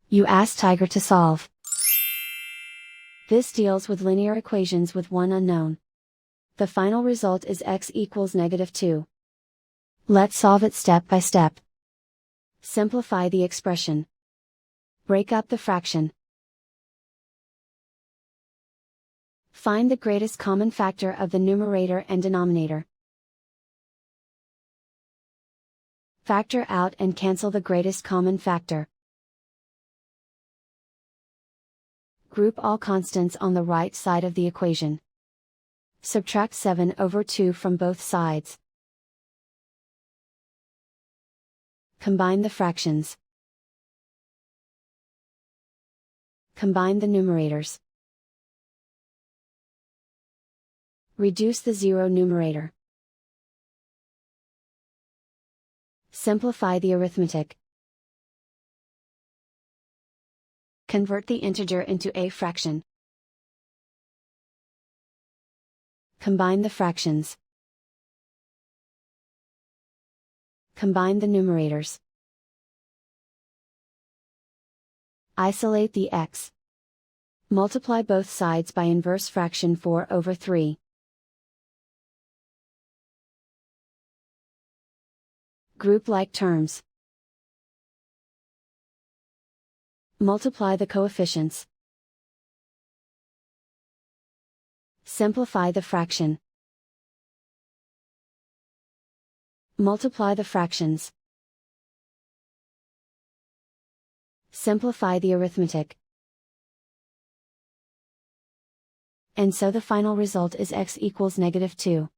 You ask Tiger to solve. This deals with linear equations with one unknown. The final result is x equals -2. Let's solve it step by step. Simplify the expression. Break up the fraction. Find the greatest common factor of the numerator and denominator. Factor out and cancel the greatest common factor. Group all constants on the right side of the equation. Subtract 7/2 from both sides. Combine the fractions. Combine the numerators. Reduce the zero numerator. Simplify the arithmetic. Convert the integer into a fraction. Combine the fractions. Combine the numerators. Isolate the x. Multiply both sides by inverse fraction 4/3. Group like terms. Multiply the coefficients. Simplify the fraction. Multiply the fractions. Simplify the arithmetic. And so the final result is x equals -2.